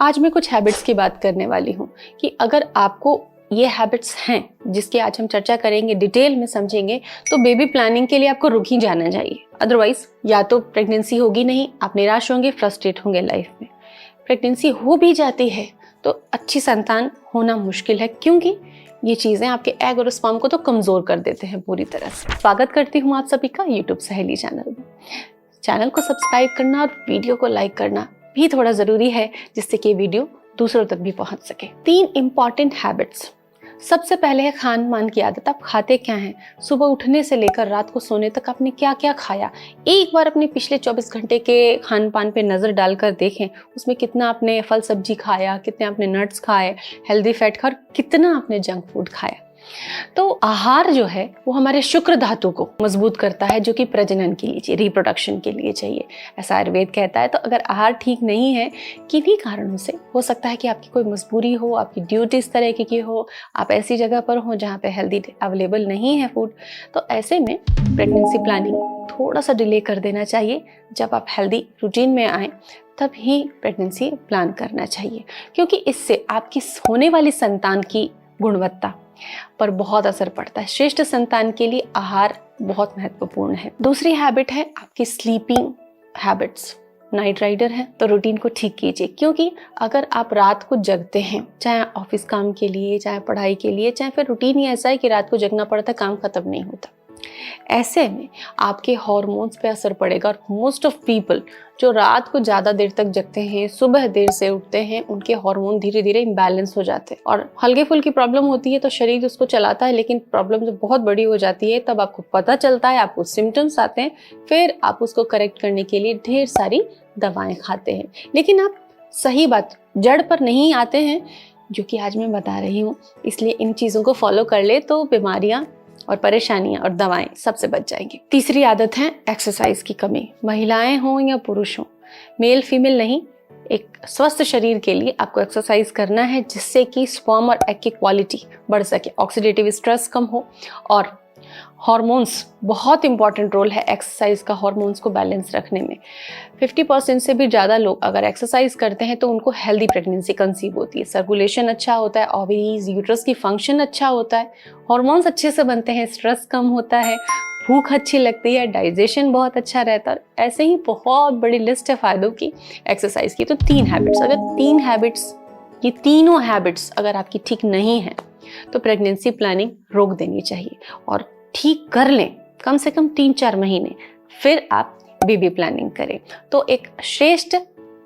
आज मैं कुछ हैबिट्स की बात करने वाली हूँ कि अगर आपको ये हैबिट्स हैं जिसकी आज हम चर्चा करेंगे, डिटेल में समझेंगे, तो बेबी प्लानिंग के लिए आपको रुक ही जाना चाहिए। अदरवाइज या तो प्रेगनेंसी होगी नहीं, आप निराश होंगे, फ्रस्ट्रेट होंगे लाइफ में। प्रेगनेंसी हो भी जाती है तो अच्छी संतान होना मुश्किल है, क्योंकि ये चीज़ें आपके एग और स्पर्म को तो कमज़ोर कर देते हैं पूरी तरह से। स्वागत करती हूँ आप सभी का यूट्यूब सहेली चैनल में। चैनल को सब्सक्राइब करना और वीडियो को लाइक करना भी थोड़ा ज़रूरी है, जिससे कि वीडियो दूसरों तक भी पहुंच सके। 3 इंपॉर्टेंट हैबिट्स। सबसे पहले है खान पान की आदत। आप खाते क्या हैं, सुबह उठने से लेकर रात को सोने तक आपने क्या क्या खाया। एक बार अपने पिछले 24 घंटे के खान पान पे नज़र डालकर देखें, उसमें कितना आपने फल सब्जी खाया, कितने आपने नट्स खाए, हेल्दी फैट खाया, कितना आपने जंक फूड खाया। तो आहार जो है वो हमारे शुक्र धातु को मजबूत करता है, जो कि प्रजनन के लिए, रिप्रोडक्शन के लिए चाहिए, ऐसा आयुर्वेद कहता है। तो अगर आहार ठीक नहीं है, किन्हीं कारणों से, हो सकता है कि आपकी कोई मजबूरी हो, आपकी ड्यूटी इस तरह की हो, आप ऐसी जगह पर हो जहाँ पे हेल्दी अवेलेबल नहीं है फूड, तो ऐसे में प्रेगनेंसी प्लानिंग थोड़ा सा डिले कर देना चाहिए। जब आप हेल्दी रूटीन में आए तब ही प्रेगनेंसी प्लान करना चाहिए, क्योंकि इससे आपकी होने वाली संतान की गुणवत्ता पर बहुत असर पड़ता है। श्रेष्ठ संतान के लिए आहार बहुत महत्वपूर्ण है। दूसरी हैबिट है आपकी स्लीपिंग हैबिट्स। नाइट राइडर हैं तो रूटीन को ठीक कीजिए, क्योंकि अगर आप रात को जगते हैं, चाहे ऑफिस काम के लिए, चाहे पढ़ाई के लिए, चाहे फिर रूटीन ही ऐसा है कि रात को जगना पड़ता है, काम खत्म नहीं होता, ऐसे में आपके हार्मोन्स पे असर पड़ेगा। और मोस्ट ऑफ पीपल जो रात को ज़्यादा देर तक जगते हैं, सुबह देर से उठते हैं, उनके हार्मोन धीरे धीरे इम्बैलेंस हो जाते हैं। और हल्के फुल्की प्रॉब्लम होती है तो शरीर उसको चलाता है, लेकिन प्रॉब्लम जब बहुत बड़ी हो जाती है तब आपको पता चलता है, आपको सिम्टम्स आते हैं, फिर आप उसको करेक्ट करने के लिए ढेर सारी दवाएं खाते हैं। लेकिन आप सही बात जड़ पर नहीं आते हैं, जो कि आज मैं बता रही हूँ। इसलिए इन चीज़ों को फॉलो कर ले तो बीमारियाँ और परेशानियां और दवाएं सबसे बच जाएंगी। तीसरी आदत है एक्सरसाइज की कमी। महिलाएं हों या पुरुष हों, मेल फीमेल नहीं, एक स्वस्थ शरीर के लिए आपको एक्सरसाइज करना है, जिससे कि स्पर्म और एग की क्वालिटी बढ़ सके, ऑक्सीडेटिव स्ट्रेस कम हो। और हार्मोन्स बहुत इंपॉर्टेंट रोल है एक्सरसाइज का हार्मोन्स को बैलेंस रखने में। 50% से भी ज़्यादा लोग अगर एक्सरसाइज करते हैं तो उनको हेल्दी प्रेगनेंसी कंसीव होती है। सर्कुलेशन अच्छा होता है, ओवरीज यूट्रस की फंक्शन अच्छा होता है, हार्मोन्स अच्छे से बनते हैं, स्ट्रेस कम होता है, भूख अच्छी लगती है, डाइजेशन बहुत अच्छा रहता है। ऐसे ही बहुत बड़ी लिस्ट है फायदों की एक्सरसाइज की। तो 3 हैबिट्स, अगर 3 हैबिट्स, ये तीनों हैबिट्स अगर आपकी ठीक नहीं है तो प्रेगनेंसी प्लानिंग रोक देनी चाहिए और ठीक कर लें कम से कम 3-4 महीने, फिर आप बेबी प्लानिंग करें, तो एक श्रेष्ठ,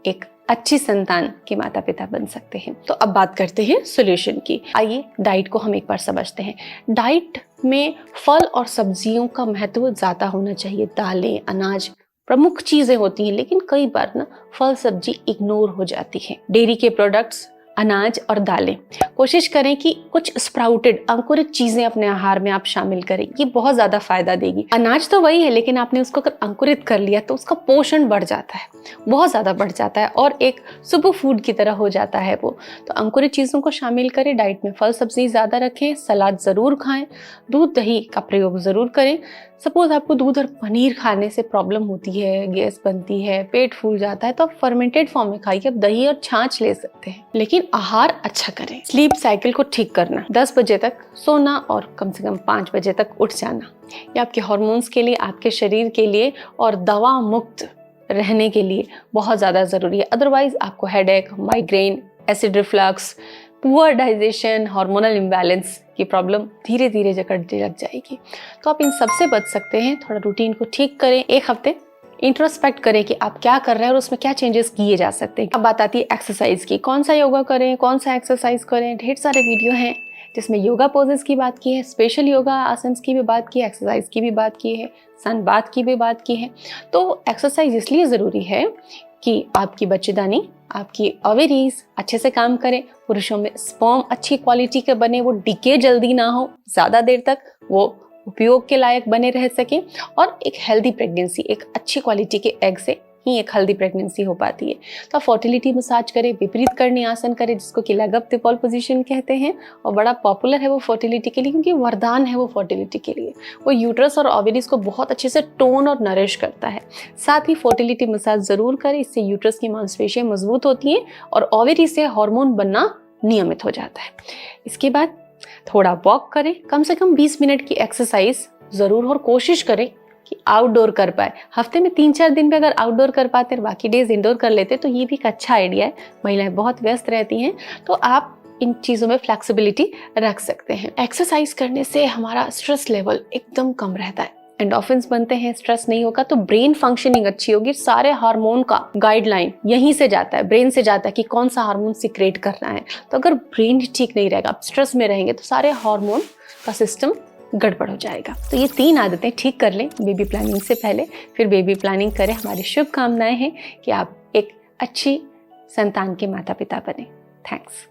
एक अच्छी संतान के माता पिता बन सकते हैं। तो अब बात करते हैं सॉल्यूशन की। आइए डाइट को हम एक बार समझते हैं। डाइट में फल और सब्जियों का महत्व ज़्यादा होना चाहिए। दालें, अनाज प्रमुख चीज़ें होती हैं, लेकिन कई बार ना फल सब्जी इग्नोर हो जाती है। डेयरी के प्रोडक्ट्स, अनाज और दालें, कोशिश करें कि कुछ स्प्राउटेड अंकुरित चीजें अपने आहार में आप शामिल करें, ये बहुत ज्यादा फायदा देगी। अनाज तो वही है, लेकिन आपने उसको अगर अंकुरित कर लिया तो उसका पोषण बढ़ जाता है, बहुत ज्यादा बढ़ जाता है और एक सुपर फूड की तरह हो जाता है वो। तो अंकुरित चीजों को शामिल करें डाइट में, फल सब्जी ज्यादा रखें, सलाद जरूर खाएं, दूध दही का प्रयोग जरूर करें। सपोज आपको दूध और पनीर खाने से प्रॉब्लम होती है, गैस बनती है, पेट फूल जाता है, तो आप फर्मेंटेड फॉर्म में खाइए, आप दही और छाछ ले सकते हैं, लेकिन आहार अच्छा करें। स्लीप साइकिल को ठीक करना, 10 बजे तक सोना और कम से कम 5 बजे तक उठ जाना, ये आपके हार्मोन्स के लिए, आपके शरीर के लिए और दवा मुक्त रहने के लिए बहुत ज़्यादा ज़रूरी है। अदरवाइज आपको headache, migraine, acid reflux, poor digestion, hormonal imbalance की प्रॉब्लम धीरे धीरे जकड़ने लग जाएगी। तो आप इन सबसे बच सकते हैं। थोड़ा रूटीन को ठीक करें, एक हफ्ते इंट्रोस्पेक्ट करें कि आप क्या कर रहे हैं और उसमें क्या चेंजेस किए जा सकते हैं। अब बात आती है एक्सरसाइज की। कौन सा योगा करें, कौन सा एक्सरसाइज करें। ढेर सारे वीडियो हैं जिसमें योगा पोजेस की बात की है, स्पेशल योगा आसन्स की भी बात की है, एक्सरसाइज की भी बात की है, सन बाथ की भी बात की है। तो एक्सरसाइज इसलिए ज़रूरी है कि आपकी बच्चेदानी, आपकी ओवरीज अच्छे से काम करें, पुरुषों में स्पर्म अच्छी क्वालिटी के बने, वो डिके जल्दी ना हो, ज़्यादा देर तक वो उपयोग के लायक बने रह सकें और एक हेल्दी प्रेगनेंसी, एक अच्छी क्वालिटी के एग से ही एक हेल्दी प्रेगनेंसी हो पाती है। तो आप फर्टिलिटी मसाज करें, विपरीत करणी आसन करें जिसको कि लेग अप तिपॉल पोजीशन कहते हैं, और बड़ा पॉपुलर है वो फर्टिलिटी के लिए क्योंकि वरदान है वो फर्टिलिटी के लिए। वो यूट्रस और ओवरीज को बहुत अच्छे से टोन और नरिश करता है। साथ ही फर्टिलिटी मसाज जरूर करें, इससे यूट्रस की मांसपेशियां मजबूत होती हैं और ओवरी से हार्मोन बनना नियमित हो जाता है। इसके बाद थोड़ा वॉक करें, कम से कम 20 मिनट की एक्सरसाइज जरूर, और कोशिश करें कि आउटडोर कर पाए। हफ्ते में 3-4 दिन पे अगर आउटडोर कर पाते हैं, बाकी डेज इंडोर कर लेते तो ये भी एक अच्छा आइडिया है। महिलाएं बहुत व्यस्त रहती हैं तो आप इन चीज़ों में फ्लेक्सिबिलिटी रख सकते हैं। एक्सरसाइज करने से हमारा स्ट्रेस लेवल एकदम कम रहता है, एंडोर्फिन्स बनते हैं, स्ट्रेस नहीं होगा तो ब्रेन फंक्शनिंग अच्छी होगी। सारे हार्मोन का गाइडलाइन यहीं से जाता है, ब्रेन से जाता है कि कौन सा हार्मोन सिक्रेट करना है। तो अगर ब्रेन ठीक नहीं रहेगा, आप स्ट्रेस में रहेंगे तो सारे हार्मोन का सिस्टम गड़बड़ हो जाएगा। तो ये 3 आदतें ठीक कर लें बेबी प्लानिंग से पहले, फिर बेबी प्लानिंग करें। हमारी शुभकामनाएं हैं कि आप एक अच्छी संतान के माता पिता बने। थैंक्स।